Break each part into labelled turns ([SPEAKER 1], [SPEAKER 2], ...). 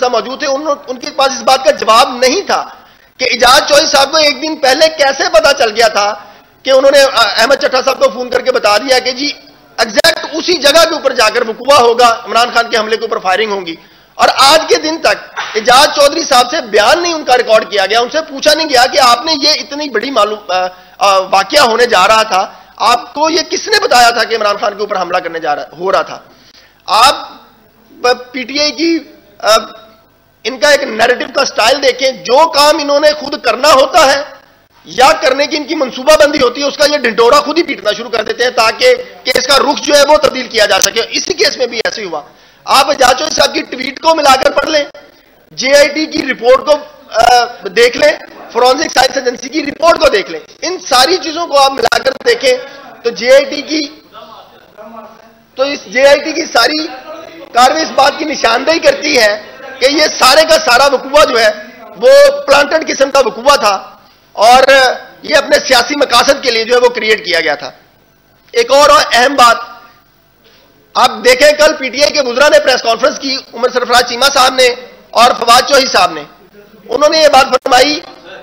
[SPEAKER 1] साहब मौजूद थे, उनके पास इस बात का जवाब नहीं था कि इजाज चौधरी साहब को एक दिन पहले कैसे पता चल गया था कि उन्होंने अहमद चट्टा साहब को फोन करके बता दिया कि जी एग्जैक्ट उसी जगह के ऊपर जाकर वकूआ होगा, इमरान खान के हमले के ऊपर फायरिंग होगी। और आज के दिन तक इजाज चौधरी साहब से बयान नहीं उनका रिकॉर्ड किया गया, उनसे पूछा नहीं गया कि आपने ये इतनी बड़ी वाकया होने जा रहा था, आपको ये किसने बताया था कि इमरान खान के ऊपर हमला करने हो रहा था। आप पीटीआई की इनका एक नैरेटिव का स्टाइल देखें, जो काम इन्होंने खुद करना होता है या करने की इनकी मंसूबाबंदी होती है, उसका ये ढिंडोरा खुद ही पीटना शुरू कर देते हैं ताकि केस का रुख जो है वो तब्दील किया जा सके। इसी केस में भी ऐसे ही हुआ। आप इजाज चौधरी साहब की ट्वीट को मिलाकर पढ़ लें, जेआईटी की रिपोर्ट को देख लें, फोरेंसिक साइंस एजेंसी की रिपोर्ट को देख लें, इन सारी चीजों को आप मिलाकर देखें तो इस जेआईटी की सारी कार्रवाई इस बात की निशानदेही करती है कि ये सारे का सारा वकूआ जो है वो प्लांटेड किस्म का वकूआ था और ये अपने सियासी मकासद के लिए जो है वो क्रिएट किया गया था। एक और अहम बात आप देखें, कल पीटीआई के बुजुर्ग ने प्रेस कॉन्फ्रेंस की, उमर सरफराज चीमा साहब ने और फवाद चौधरी साहब ने, उन्होंने ये बात फरमाई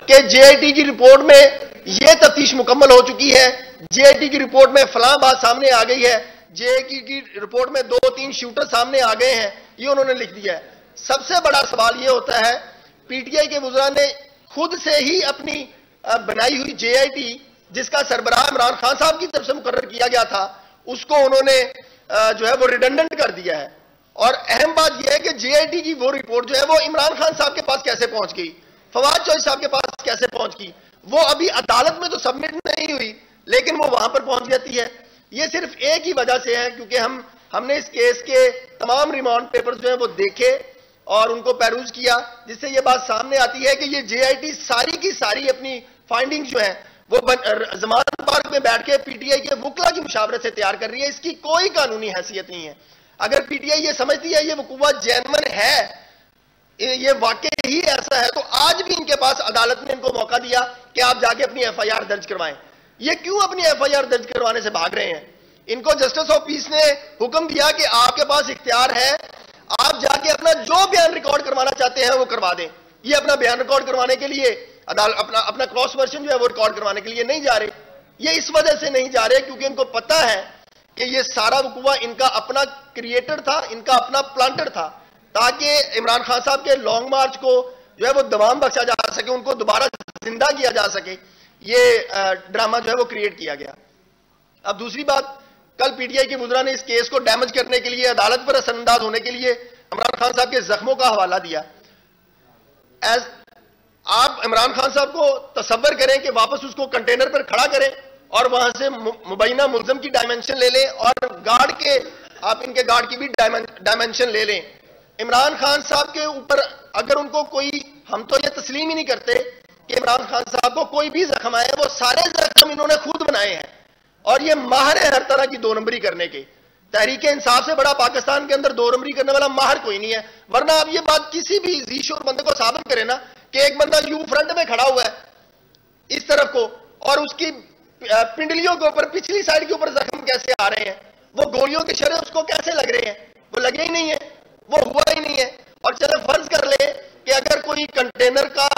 [SPEAKER 1] कि जेआईटी की रिपोर्ट में ये तफ्तीश मुकम्मल हो चुकी है, जेआईटी की रिपोर्ट में फलां बात सामने आ गई है, जेआईटी की रिपोर्ट में 2-3 शूटर सामने आ गए हैं, ये उन्होंने लिख दिया है। सबसे बड़ा सवाल ये होता है, पीटीआई के बुजुर्ग ने खुद से ही अपनी बनाई हुई जेआईटी जिसका सरबराह इमरान खान साहब की तरफ से मुकर्रर किया गया था, उसको उन्होंने जो है वो रिडंडेंट कर दिया है। और अहम बात यह है कि जेआईटी की वो रिपोर्ट जो है वो इमरान खान साहब के पास कैसे पहुंच गई, फवाद चौधरी साहब के पास कैसे पहुंच गई, वो अभी अदालत में तो सबमिट नहीं हुई लेकिन वो वहां पर पहुंच जाती है। ये सिर्फ एक ही वजह से है क्योंकि हमने इस केस के तमाम रिमांड पेपर्स जो है वो देखे और उनको पेरूज किया, जिससे ये बात सामने आती है कि ये जेआईटी सारी की सारी अपनी फाइंडिंग्स जो है वो जमान पार्क में बैठ के पीटीआई के वकला की मुशावरत से तैयार कर रही है। इसकी कोई कानूनी हैसियत नहीं है। अगर पीटीआई ये समझती है ये वकूआ जेन्युइन है, ये वाकई ही ऐसा है, तो आज भी इनके पास अदालत ने इनको मौका दिया कि आप जाके अपनी एफआईआर दर्ज करवाएं। ये क्यों अपनी एफआईआर दर्ज करवाने से भाग रहे हैं? इनको जस्टिस ऑफ पीस ने हुक्म दिया कि आपके पास इख्तियार है, आप जाके अपना जो बयान रिकॉर्ड करवाना चाहते हैं वो करवा दें। ये अपना बयान रिकॉर्ड करवाने के लिए अपना क्रॉस वर्जन जो है वो रिकॉर्ड करवाने के लिए नहीं जा रहे। ये इस वजह से नहीं जा रहे क्योंकि इनको पता है कि ये सारा वकूआ इनका अपना क्रिएटेड था, इनका अपना प्लांटेड था, ताकि इमरान खान साहब के लॉन्ग मार्च को जो है वो दवाम बख्शा जा सके, उनको दोबारा जिंदा किया जा सके। ये ड्रामा जो है वो क्रिएट किया गया। अब दूसरी बात, कल पीटीआई के बुजुर्ग ने इस केस को डैमेज करने के लिए, अदालत पर असरअंदाज होने के लिए इमरान खान साहब के जख्मों का हवाला दिया। आप इमरान खान साहब को तसव्वुर करें कि वापस उसको कंटेनर पर खड़ा करें और वहां से मुबैना मुल्ज़म की डायमेंशन ले लें और गार्ड के, आप इनके गार्ड की भी डायमेंशन ले लें। इमरान खान साहब के ऊपर अगर उनको कोई, हम तो ये तस्लीम ही नहीं करते कि इमरान खान साहब को कोई भी जख्म आए, वो सारे जख्म इन्होंने खुद बनाए हैं और ये माहिर है हर तरह की दो नंबरी करने के। तहरीक इंसाफ से बड़ा पाकिस्तान के अंदर दो नंबरी करने वाला माहिर कोई नहीं है। वरना आप ये बात किसी भी जीशोर बंदे को साबित करें ना कि एक बंदा यू फ्रंट में खड़ा हुआ है इस तरफ को और उसकी पिंडलियों के ऊपर, पिछली साइड के ऊपर जख्म कैसे आ रहे हैं, वो गोलियों के शरे उसको कैसे लग रहे हैं, वो लगे ही नहीं है, वो हुआ ही नहीं है। और चलो फर्ज कर ले कि अगर कोई कंटेनर का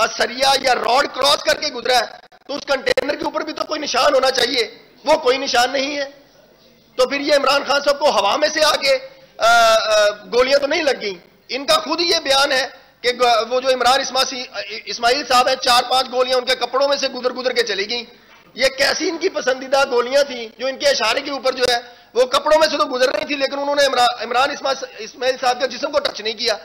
[SPEAKER 1] सरिया या रॉड क्रॉस करके गुजरा है तो उस कंटेनर के ऊपर भी तो कोई निशान होना चाहिए, वो कोई निशान नहीं है। तो फिर ये इमरान खान साहब को हवा में से आके गोलियां तो नहीं लग गई। इनका खुद ये बयान है कि वो जो इमरान इस्माइल साहब है, 4-5 गोलियां उनके कपड़ों में से गुजर गुजर के चली गई। ये कैसी इनकी पसंदीदा गोलियां थी जो इनके इशारे के ऊपर जो है वो कपड़ों में से तो गुजर रही थी, लेकिन उन्होंने इमरान इस्माइल साहब के जिस्म को टच नहीं किया।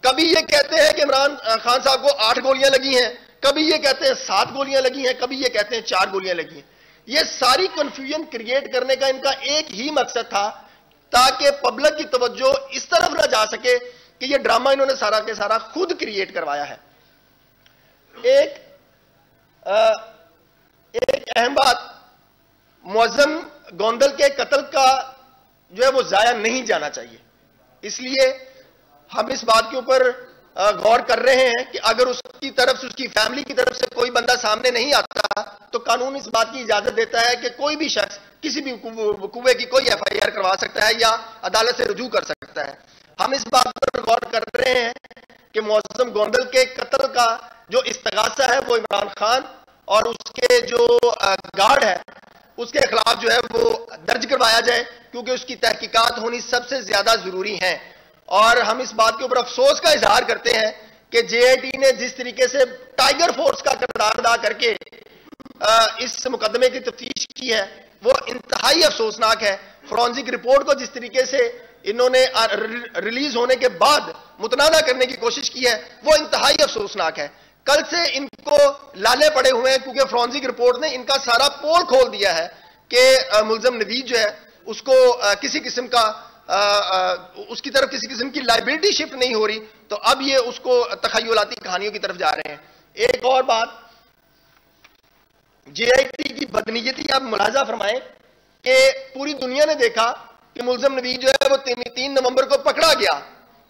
[SPEAKER 1] कभी ये कहते हैं कि इमरान खान साहब को 8 गोलियां लगी हैं, कभी ये कहते हैं 7 गोलियां लगी हैं, कभी ये कहते हैं 4 गोलियां लगी हैं। ये सारी कंफ्यूजन क्रिएट करने का इनका एक ही मकसद था ताकि पब्लिक की तवज्जो इस तरफ ना जा सके कि ये ड्रामा इन्होंने सारा के सारा खुद क्रिएट करवाया है। एक अहम बात, मुअज्जम गोंदल के कत्ल का जो है वो जाया नहीं जाना चाहिए। इसलिए हम इस बात के ऊपर गौर कर रहे हैं कि अगर उसकी तरफ से, उसकी फैमिली की तरफ से कोई बंदा सामने नहीं आता तो कानून इस बात की इजाजत देता है कि कोई भी शख्स किसी भी वकूए की कोई एफआईआर करवा सकता है या अदालत से रुजू कर सकता है। हम इस बात पर गौर कर रहे हैं कि मौसम गोंदल के कत्ल का जो इस्तगासा है वो इमरान खान और उसके जो गार्ड है उसके खिलाफ जो है वो दर्ज करवाया जाए, क्योंकि उसकी तहकीकात होनी सबसे ज्यादा जरूरी है। और हम इस बात के ऊपर अफसोस का इजहार करते हैं कि जेआईटी ने जिस तरीके से टाइगर फोर्स का किरदार अदा करके इस मुकदमे की तफ्तीश की है वो इंतहाई अफसोसनाक है। फॉरेंसिक रिपोर्ट को जिस तरीके से इन्होंने रिलीज होने के बाद मुतनाज़ा करने की कोशिश की है वो इंतहाई अफसोसनाक है। कल से इनको लाले पड़े हुए हैं, क्योंकि फॉरेंसिक रिपोर्ट ने इनका सारा पोल खोल दिया है कि मुलजम नवीद जो है उसको किसी किस्म का उसकी तरफ किसी किस्म की लाइबिलिटी शिफ्ट नहीं हो रही, तो अब ये उसको तखयलाती कहानियों की तरफ जा रहे हैं। एक और बात, जेआईटी की बदनीयती आप मुलाजा फरमाएं कि पूरी दुनिया ने देखा कि मुलजम नवीद जो है वो 3 नवंबर को पकड़ा गया,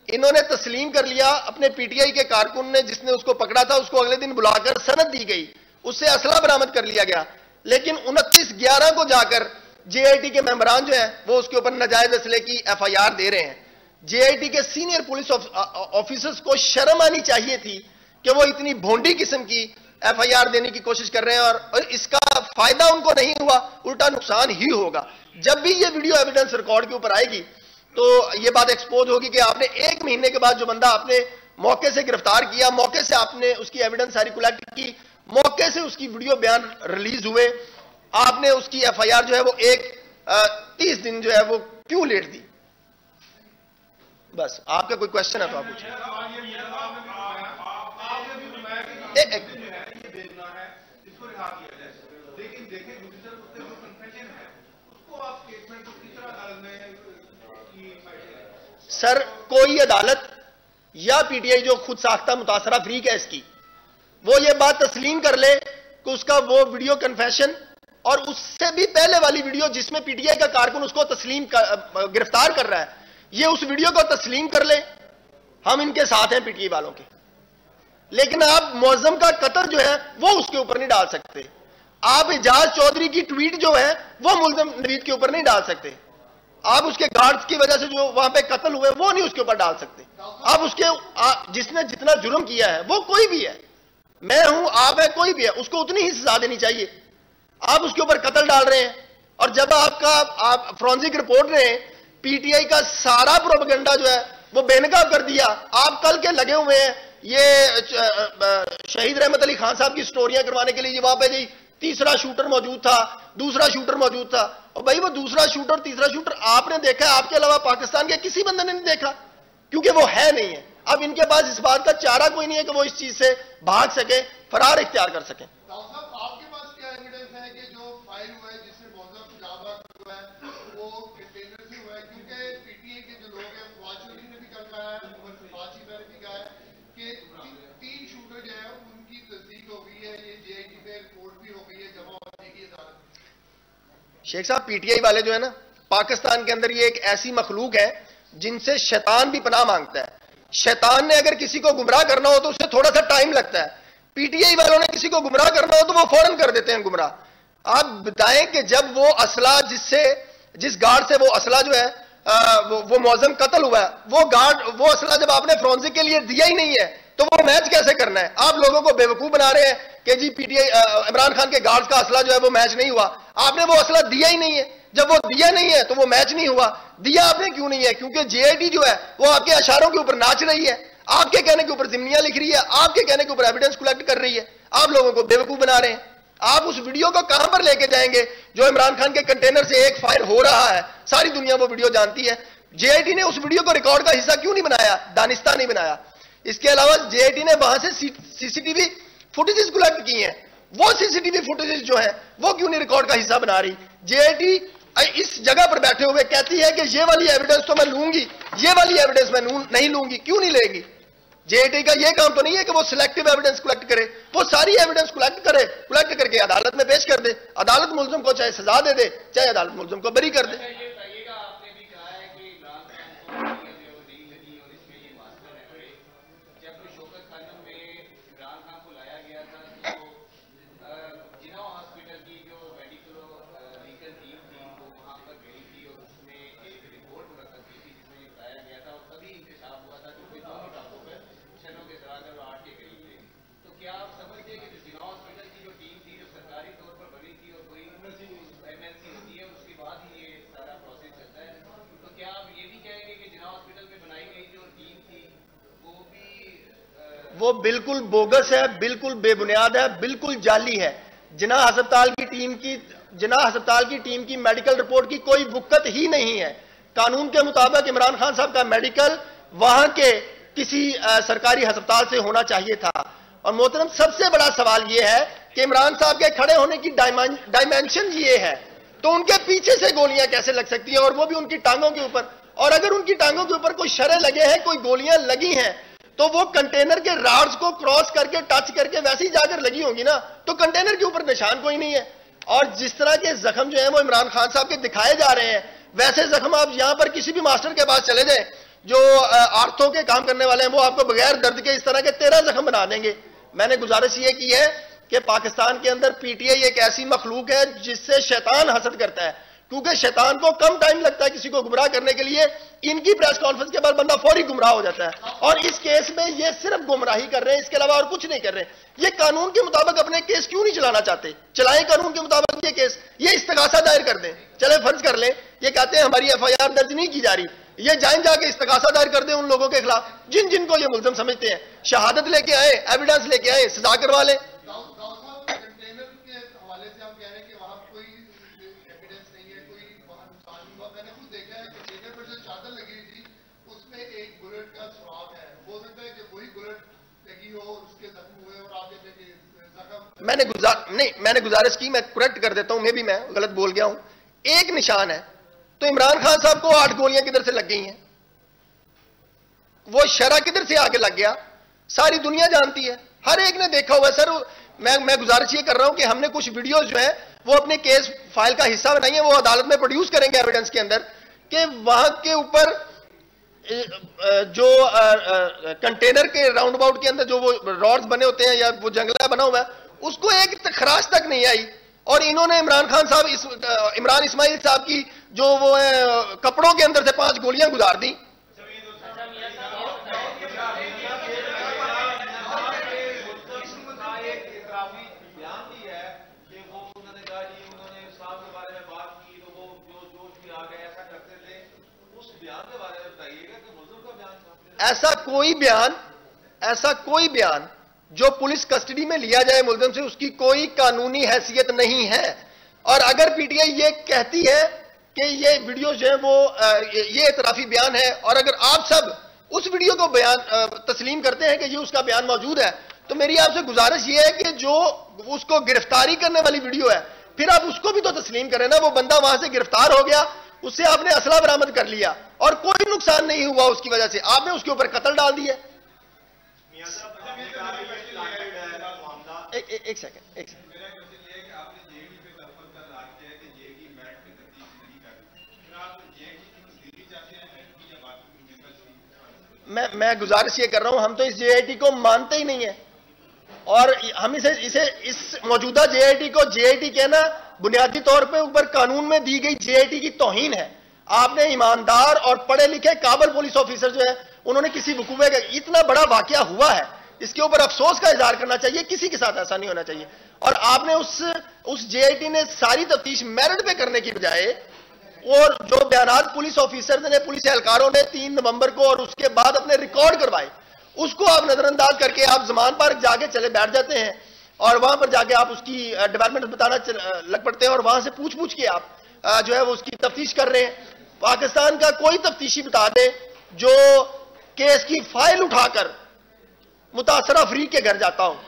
[SPEAKER 1] इन्होंने तस्लीम कर लिया। अपने पीटीआई के कारकुन ने जिसने उसको पकड़ा था उसको अगले दिन बुलाकर सनद दी गई, उससे असला बरामद कर लिया गया। लेकिन 29/11 को जाकर जेआईटी के मेंबरान जो है वो उसके ऊपर नाजायज असले की एफआईआर दे रहे हैं। जेआईटी के सीनियर पुलिस ऑफिसर्स को शर्म आनी चाहिए थी कि वो इतनी भोंडी किस्म की एफआईआर देने की कोशिश कर रहे हैं और इसका फायदा उनको नहीं हुआ, उल्टा नुकसान ही होगा। जब भी ये वीडियो एविडेंस रिकॉर्ड के ऊपर आएगी तो ये बात एक्सपोज होगी कि आपने 1 महीने के बाद जो बंदा आपने मौके से गिरफ्तार किया, मौके से आपने उसकी एविडेंस सारी कलेक्ट की, मौके से उसकी वीडियो बयान रिलीज हुए, आपने उसकी एफआईआर जो है वो 30 दिन जो है वो क्यों लेट दी? बस आपका कोई क्वेश्चन है तो आप पूछिए। सर कोई अदालत या पीटीआई जो खुद साख्ता मुतासरा फ्रीक है इसकी, वो ये बात तस्लीम कर ले कि उसका वो वीडियो कन्फेशन और उससे भी पहले वाली वीडियो जिसमें पीटीआई का कारकुन उसको गिरफ्तार कर रहा है, ये उस वीडियो को तस्लीम कर ले, हम इनके साथ हैं पीटीआई वालों के। लेकिन आप मुअज्जम का कत्ल जो है वो उसके ऊपर नहीं डाल सकते। आप एजाज चौधरी की ट्वीट जो है वो मुलजम नवीद के ऊपर नहीं डाल सकते। आप उसके गार्ड्स की वजह से जो वहां पे कत्ल हुए वो नहीं उसके ऊपर डाल सकते। आप उसके जिसने जितना जुर्म किया है वो कोई भी है, मैं हूं, आप है, कोई भी है, उसको उतनी ही सजा देनी चाहिए। आप उसके ऊपर कत्ल डाल रहे हैं। और जब आप फॉरेंसिक रिपोर्ट ने पीटीआई का सारा प्रोपेगेंडा जो है वो बेनकाब कर दिया। आप कल के लगे हुए हैं ये शहीद रहमत अली खान साहब की स्टोरियां करवाने के लिए, ये वहां पे जी तीसरा शूटर मौजूद था, दूसरा शूटर मौजूद था, और भाई वो दूसरा शूटर तीसरा शूटर आपने देखा है, आपके अलावा पाकिस्तान के किसी बंदे ने नहीं देखा, क्योंकि वो है नहीं है। अब इनके पास इस बात का चारा कोई नहीं है कि वो इस चीज से भाग सके, फरार इख्तियार कर सके।
[SPEAKER 2] आपके पास क्या एविडेंस है कि जो फायर हुआ है जिससे मौजूद हुआ है वो कंटेनर से हुआ है? क्योंकि पीटीए के जो लोग हैं फवाद चौधरी ने भी कल कहा है, फवाद ने भी कहा है कि 3 शूटर जो है उनकी तस्दीक हो गई है, ये जेआईटी में रिपोर्ट भी हो गई है, जमा होने की अदालत।
[SPEAKER 1] शेख साहब पीटीआई वाले जो है ना, पाकिस्तान के अंदर ये एक ऐसी मखलूक है जिनसे शैतान भी पनाह मांगता है। शैतान ने अगर किसी को गुमराह करना हो तो उससे थोड़ा सा टाइम लगता है, पीटीआई वालों ने किसी को गुमराह करना हो तो वो फौरन कर देते हैं गुमराह। आप बताएं कि जब वो असला जिस गार्ड से वो असला जो है वो मौजम कत्ल हुआ है, वो असला जब आपने फॉरेंसिक के लिए दिया ही नहीं है तो वो मैच कैसे करना है? आप लोगों को बेवकूफ बना रहे हैं कि जी पीटीआई इमरान खान के गार्ड्स का असला जो है वो मैच नहीं हुआ। आपने वो असला दिया ही नहीं है, जब वो दिया नहीं है तो वो मैच नहीं हुआ। दिया आपने क्यों नहीं है? क्योंकि जेआईटी जो है वो आपके इशारों के ऊपर नाच रही है, आपके कहने के ऊपर जिम्नियां लिख रही है, आपके कहने के ऊपर एविडेंस कलेक्ट कर रही है, आप लोगों को बेवकूफ बना रहे हैं। आप उस वीडियो को कहां पर लेके जाएंगे जो इमरान खान के कंटेनर से एक फायर हो रहा है, सारी दुनिया वो वीडियो जानती है। जेआईटी ने उस वीडियो को रिकॉर्ड का हिस्सा क्यों नहीं बनाया? दानिस्ता नहीं बनाया। इसके अलावा जेआईटी ने वहां से सीसीटीवी फुटेजेस कलेक्ट की हैं, वो सीसीटीवी फुटेजेस जो है वो क्यों नहीं रिकॉर्ड का हिस्सा बना रही? जेआईटी इस जगह पर बैठे हुए कहती है कि ये वाली एविडेंस तो मैं लूंगी, ये वाली एविडेंस मैं नहीं लूंगी। क्यों नहीं लेगी? जेआईटी का ये काम तो नहीं है कि वो सिलेक्टिव एविडेंस कलेक्ट करे, वो सारी एविडेंस कलेक्ट करे, कलेक्ट करके अदालत में पेश कर दे। अदालत मुलजिम को चाहे सजा दे दे, चाहे अदालत मुलजिम को बरी कर दे। वो बिल्कुल बोगस है, बिल्कुल बेबुनियाद है, बिल्कुल जाली है। जिन्ना अस्पताल की टीम की मेडिकल रिपोर्ट की कोई वुकत ही नहीं है। कानून के मुताबिक इमरान खान साहब का मेडिकल वहां के किसी सरकारी अस्पताल से होना चाहिए था। और मोहतरम, सबसे बड़ा सवाल यह है कि इमरान साहब के खड़े होने की डायमेंशन ये है, तो उनके पीछे से गोलियां कैसे लग सकती हैं, और वो भी उनकी टांगों के ऊपर। और अगर उनकी टांगों के ऊपर कोई शरे लगे हैं, कोई गोलियां लगी हैं, तो वो कंटेनर के राड्स को क्रॉस करके, टच करके वैसे ही जाकर लगी होंगी ना, तो कंटेनर के ऊपर निशान कोई नहीं है। और जिस तरह के जख्म जो है वो इमरान खान साहब के दिखाए जा रहे हैं, वैसे जख्म आप यहां पर किसी भी मास्टर के पास चले जाएं जो आर्थों के काम करने वाले हैं, वो आपको बगैर दर्द के इस तरह के 13 जख्म बना देंगे। मैंने गुजारिश ये की है कि पाकिस्तान के अंदर पीटीआई एक ऐसी मखलूक है जिससे शैतान हसद करता है, क्योंकि शैतान को कम टाइम लगता है किसी को गुमराह करने के लिए। इनकी प्रेस कॉन्फ्रेंस के बाद बंदा फौरी गुमराह हो जाता है। और इस केस में ये सिर्फ गुमराही कर रहे हैं, इसके अलावा और कुछ नहीं कर रहे। ये कानून के मुताबिक अपने केस क्यों नहीं चलाना चाहते? चलाएं कानून के मुताबिक ये केस, ये इस्तगासा दायर कर दें। चले फर्ज कर लें ये कहते हैं हमारी एफआईआर दर्ज नहीं की जा रही, ये जाके इस्तगासा दायर कर दें उन लोगों के खिलाफ जिनको ये मुल्ज़िम समझते हैं। शहादत लेके आए, एविडेंस लेके आए, सजा करवा लें। मैंने गुजारिश की, मैं करेक्ट कर देता हूं, मैं गलत बोल गया हूं। एक निशान है तो इमरान खान साहब को 8 गोलियां किधर से लग गई हैं, वो शरा किधर से आके लग गया, सारी दुनिया जानती है, हर एक ने देखा हुआ है। सर मैं गुजारिश ये कर रहा हूं कि हमने कुछ वीडियोस जो है वो अपने केस फाइल का हिस्सा बनाई है, वो अदालत में प्रोड्यूस करेंगे एविडेंस के अंदर, कि वहां के ऊपर जो कंटेनर के राउंड अबाउट के अंदर जो वो रॉड्स बने होते हैं या वो जंगला बना हुआ है, उसको एक खराश तक नहीं आई। और इन्होंने इमरान खान साहब, इमरान इस्माइल साहब की जो वो है कपड़ों के अंदर से 5 गोलियां गुजार दी। ऐसा कोई बयान जो पुलिस कस्टडी में लिया जाए मुल्ज़िम से, उसकी कोई कानूनी हैसियत नहीं है। और अगर पीटीआई ये कहती है कि ये वीडियो जो है वो ये इतराफी बयान है, और अगर आप सब उस वीडियो को तस्लीम करते हैं कि ये उसका बयान मौजूद है, तो मेरी आपसे गुजारिश ये है कि जो उसको गिरफ्तारी करने वाली वीडियो है, फिर आप उसको भी तो तस्लीम करें ना। वो बंदा वहां से गिरफ्तार हो गया, उससे आपने असला बरामद कर लिया और कोई नुकसान नहीं हुआ उसकी वजह से, आपने उसके ऊपर कत्ल डाल दिया। एक सेकंड मैं गुजारिश ये कर रहा हूं, हम तो इस जेआईटी को मानते ही नहीं है, और हम इस मौजूदा जेआईटी को जेआईटी कहना बुनियादी तौर पे ऊपर कानून में दी गई जेआईटी की तौहीन है। आपने ईमानदार और पढ़े लिखे काबिल पुलिस ऑफिसर जो है, उन्होंने किसी वकूवे का इतना बड़ा वाकया हुआ है, इसके ऊपर अफसोस का इजहार करना चाहिए। किसी के साथ ऐसा नहीं होना चाहिए। और आपने उस जेआईटी ने सारी तफ्तीश मेरिट पे करने की बजाय, और जो बयानात पुलिस ऑफिसर ने, पुलिस एहलकारों ने 3 नवंबर को और उसके बाद अपने रिकॉर्ड करवाए, उसको आप नजरअंदाज करके आप जमान पार्क जाके चले बैठ जाते हैं, और वहां पर जाके आप उसकी डेवलपमेंट बताना लग पड़ते हैं, और वहां से पूछ के आप जो है वो उसकी तफ्तीश कर रहे हैं। पाकिस्तान का कोई तफ्तीशी बता दे जो केस की फाइल उठाकर मुतासरा फरीक के घर जाता हो,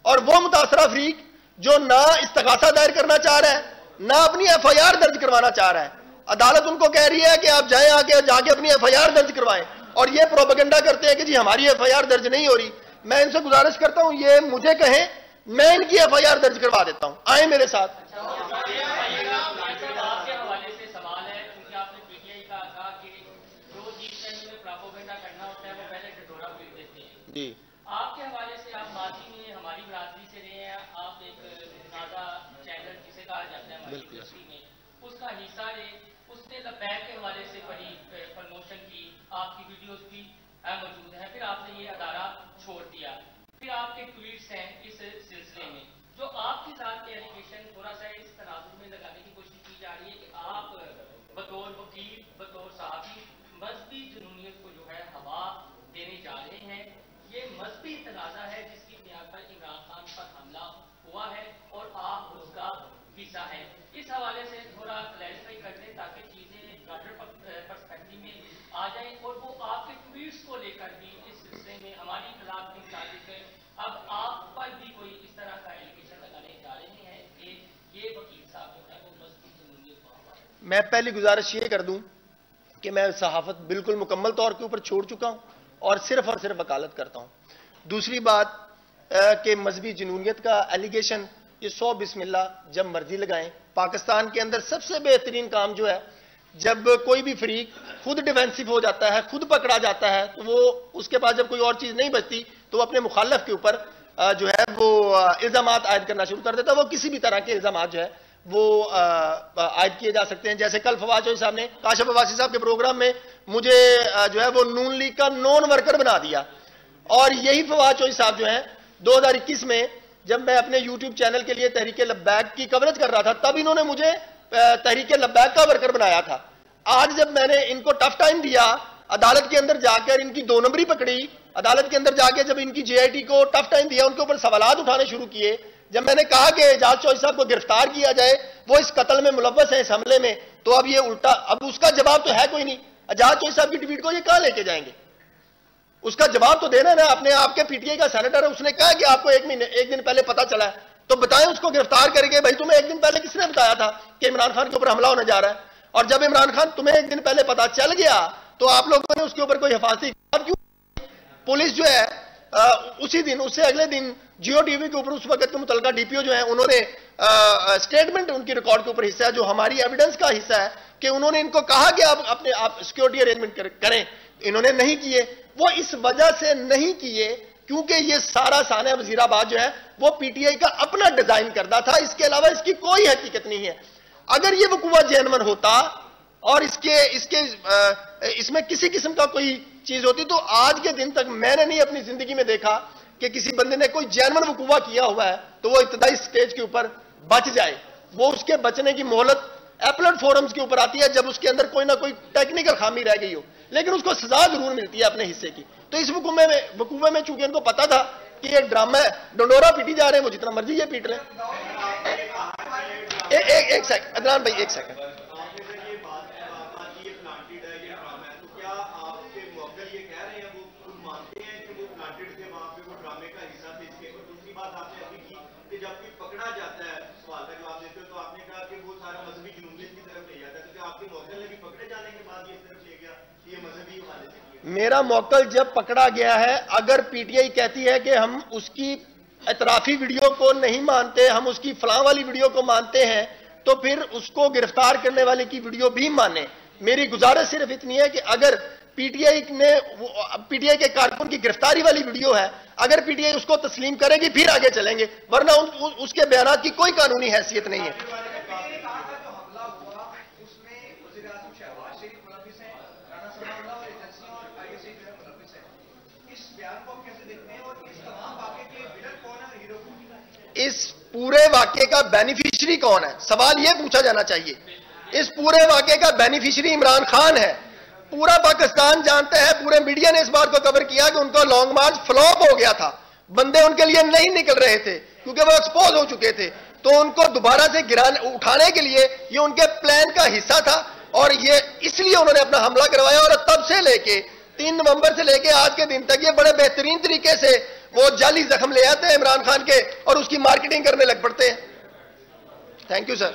[SPEAKER 1] और वो मुतासरा फरीक जो ना इस्तगासा दायर करना चाह रहा है, ना अपनी एफआईआर दर्ज करवाना चाह रहा है। अदालत उनको कह रही है कि आप जाएं, आके जाके अपनी एफआईआर दर्ज करवाएं, और ये प्रोपेगेंडा करते हैं कि जी हमारी एफआईआर दर्ज नहीं हो रही। मैं इनसे गुजारिश करता हूं, ये मुझे कहें, मैं इनकी एफआईआर दर्ज करवा देता हूं, आए मेरे साथ। जी,
[SPEAKER 3] आपके हवाले से आप माजी में हमारी बरादरी से रहे हैं, आप एक नादा चैनल जिसे कहा जाता है हमारी इंडस्ट्री में, उसका हिस्सा रहे, उसने लबैक के हवाले से बड़ी प्रमोशन की, आपकी वीडियोस भी मौजूद है, फिर आपने ये अदारा छोड़ दिया, फिर आपके ट्वीट्स हैं इस सिलसिले में, जो आपके साथ के एलिगेशन थोड़ा सा इस तनाजुर में लगाने की कोशिश की जा रही है कि आप बतौर वकील, बतौर सहाफी मजहबी जुनूनियत को जो है हवा देने जा रहे हैं। ये मजहबी
[SPEAKER 1] मैं पहली गुजारिश ये कर दूं कि मैं सहाफत बिल्कुल मुकम्मल तौर के ऊपर छोड़ चुका हूं और सिर्फ वकालत करता हूं। दूसरी बात कि मजहबी जुनूनियत का एलिगेशन, ये 100 बिस्मिल्लाह जब मर्जी लगाएं। पाकिस्तान के अंदर सबसे बेहतरीन काम जो है, जब कोई भी फरीक खुद डिफेंसिव हो जाता है, खुद पकड़ा जाता है, तो वो उसके पास जब कोई और चीज नहीं बचती तो वो अपने मुखालिफ के ऊपर जो है वो इल्जामात आयद करना शुरू कर देता है। वो किसी भी तरह के इल्जामात जो है वो आयद किए जा सकते हैं। जैसे कल फवाद चौधरी साहब ने काशिफ अब्बासी साहब के प्रोग्राम में मुझे जो है वो नून लीग का नॉन वर्कर बना दिया, और यही फवाद चौधरी साहब जो है 2021 में जब मैं अपने यूट्यूब चैनल के लिए तहरीक लब्बैक की कवरेज कर रहा था, तब इन्होंने मुझे तहरीक लब्बैक का वर्कर बनाया था। आज जब मैंने इनको टफ टाइम दिया, अदालत के अंदर जाकर इनकी 2 नंबरी पकड़ी, अदालत के अंदर जाकर जब इनकी JIT को टफ टाइम दिया, उनके ऊपर सवालात उठाने शुरू किए, जब मैंने कहा कि एजाज चौधरी साहब को गिरफ्तार किया जाए, वो इस कत्ल में मुलव्वस है, इस हमले में, तो अब ये उल्टा, अब उसका जवाब तो है कोई नहीं। एजाज चौधरी साहब की ट्वीट को ये कहां लेके जाएंगे? उसका जवाब तो देना ना। अपने आपके PTI का सेनेटर है, उसने कहा कि आपको एक दिन पहले पता चला है, तो बताएं उसको गिरफ्तार करके। भाई तुम्हें एक दिन पहले किसने बताया था कि इमरान खान के ऊपर हमला होने जा रहा है? और जब इमरान खान तुम्हें एक दिन पहले पता चल गया तो आप लोगों ने उसके ऊपर कोई हिफाजती क्यों? पुलिस जो है उसी दिन, उससे अगले दिन जियो टीवी के ऊपर उस वक्त के मुतलका DPO जो है, उन्होंने स्टेटमेंट उनकी रिकॉर्ड के ऊपर हिस्सा है, जो हमारी एविडेंस का हिस्सा है, कि उन्होंने इनको कहा कि आप सिक्योरिटी अरेंजमेंट करें, इन्होंने नहीं किए। वो इस वजह से नहीं किए क्योंकि ये सारा साना वजीराबाद जो है वो PTI का अपना डिजाइन करता था, इसके अलावा इसकी कोई हकीकत नहीं है। अगर ये वकूआ जेनवन होता और इसमें किसी किस्म का कोई चीज होती, तो आज के दिन तक मैंने नहीं अपनी जिंदगी में देखा कि किसी बंदे ने कोई जेनवन वकूआ किया हुआ है तो वो इब्तदाई स्टेज के ऊपर बच जाए। वो उसके बचने की मोहलत एपलेट फोरम्स के ऊपर आती है जब उसके अंदर कोई ना कोई टेक्निकल खामी रह गई हो, लेकिन उसको सजा जरूर मिलती है अपने हिस्से की। तो इस वकूवे में चूंकि इनको पता था कि ये ड्रामा है, डंडोरा पीटी जा रहे हैं, वो जितना मर्जी ये पीट रहे हैं। एक सेकंड अदनान भाई, एक सेकंड। मेरा मौकल जब पकड़ा गया है, अगर PTI कहती है कि हम उसकी एतराफी वीडियो को नहीं मानते, हम उसकी फलां वाली वीडियो को मानते हैं, तो फिर उसको गिरफ्तार करने वाले की वीडियो भी माने। मेरी गुजारिश सिर्फ इतनी है कि अगर PTI के कारकुन की गिरफ्तारी वाली वीडियो है, अगर PTI उसको तस्लीम करेगी फिर आगे चलेंगे, वरना उसके बयानात की कोई कानूनी हैसियत नहीं है। इस पूरे वाकये का बेनिफिशियरी कौन है, सवाल यह पूछा जाना चाहिए। इस पूरे वाकये का बेनिफिशियरी इमरान खान है। पूरा पाकिस्तान जानता है, पूरे मीडिया ने इस बात को कवर किया कि उनका लॉन्ग मार्च फ्लॉप हो गया था, बंदे उनके लिए नहीं निकल रहे थे क्योंकि वो एक्सपोज हो चुके थे। तो उनको दोबारा से उठाने के लिए ये उनके प्लान का हिस्सा था, और ये इसलिए उन्होंने अपना हमला करवाया। और तब से लेके 3 नवंबर से लेके आज के दिन तक ये बड़े बेहतरीन तरीके से वो जाली जख्म ले आते हैं इमरान खान के और उसकी मार्केटिंग करने लग पड़ते हैं। Thank you sir.